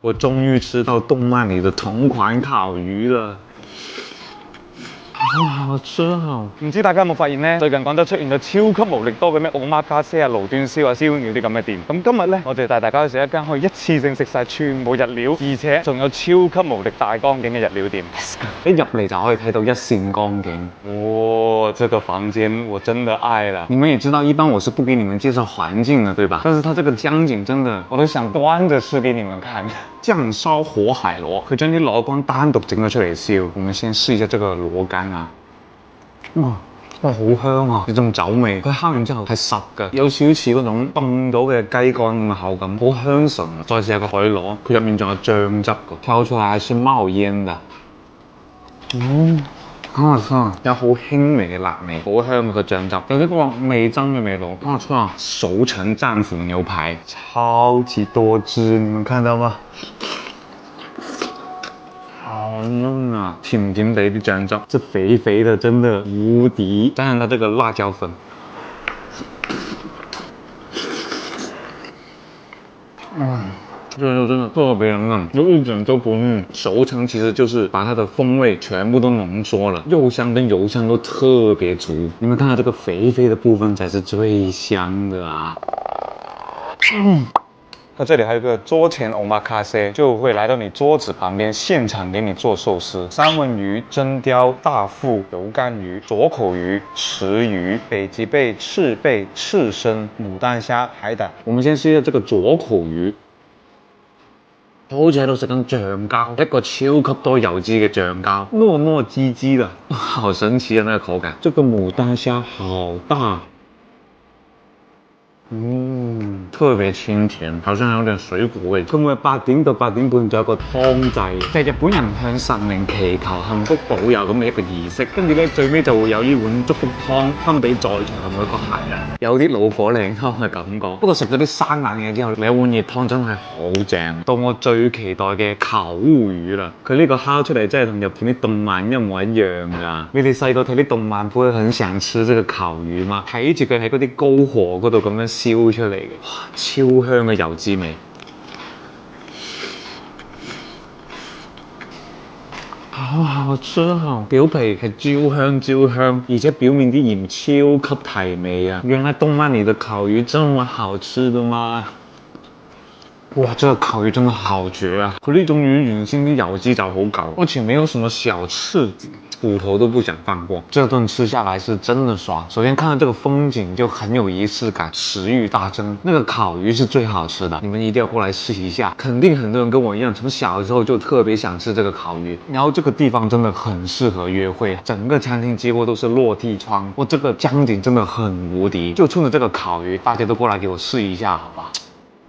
我终于吃到动漫里的同款烤魚啦！好吃啊！唔知大家有冇發現呢？最近廣州出現咗超級無力多嘅咩奧馬卡西啊、爐端燒啊、燒鳥啲咁嘅店。咁今日呢，我哋帶大家去食一間可以一次性食晒全部日料，而且仲有超級無力大江景嘅日料店。一入嚟就可以睇到一線江景。哇，這個房間我真的愛了。你們也知道，一般我是不給你們介紹環境的，對吧？但是它這個江景真的，我都想端着吃給你們看。醬燒火海螺，佢將啲螺乾單獨整咗出嚟燒。我們先試一下這個螺乾啊。哇，好香啊！呢種酒味，佢烤完之後係實嘅，有少少似嗰種凍到嘅雞肝咁嘅口感，好香醇啊！再試下個海螺，佢入面仲有醬汁嘅，挑出來係冒煙嘅。好好吃啊！有好輕微嘅辣味，好香嘅個醬汁，有啲個味噌嘅味道。好好吃啊！熟成戰斧牛排，超級多汁，你們看到嗎？好嫩啊，甜甜地啲醬汁，這肥肥的真的無敵。加上它這個辣椒粉，這個肉真的特別的嫩，有一點都不膩。熟成其實就是把它的風味全部都濃縮了，肉香跟油香都特別足。你們看到這個肥肥的部分才是最香的啊！它這裡還有個桌前歐瑪卡西，就會來到你桌子旁邊，現場給你做壽司。三文魚、真鯛、大腹、油甘魚、左口魚、池魚、北極貝、赤貝、刺身、牡丹蝦、海膽。我們先試一下這個左口魚，好似喺度食緊醬膠，一個超級多油脂嘅醬膠，糯糯唧唧的，好神奇的那個口感。這個牡丹蝦好大。特別清甜，好像有點水果味。佢每8點到8點半就有個湯祭，就係日本人向神明祈求幸福保佑咁嘅一個儀式。跟住咧最尾就會有呢碗祝福湯分俾在場每個客人，有啲老火靚湯嘅感覺。不過食咗啲生冷嘢之後，你一碗熱湯真係好正。到我最期待嘅烤烏魚啦，佢呢個烤出嚟真係同日本啲動漫一模一樣㗎。你哋細個睇啲動漫會很想吃這個烤魚嗎？睇住佢喺嗰啲高河嗰度咁樣燒出嚟嘅，哇，超香嘅油脂味，好好吃啊！表皮係焦香，而且表面啲鹽超級提味啊！原來動漫裡的烤魚這麼好吃的嗎？哇，這個烤魚真的好絕啊！佢呢種魚原先啲油脂就好夠，而且沒有什麼小刺，骨頭都不想放過。這頓吃下來是真的爽。首先看到這個風景就很有儀式感，食慾大增。那個烤魚是最好吃的，你們一定要過來試一下。肯定很多人跟我一樣，從小的時候就特別想吃這個烤魚。然後這個地方真的很適合約會，整個餐廳幾乎都是落地窗。哇，這個江景真的很無敵。就衝着這個烤魚，大家都過來給我試一下，好吧？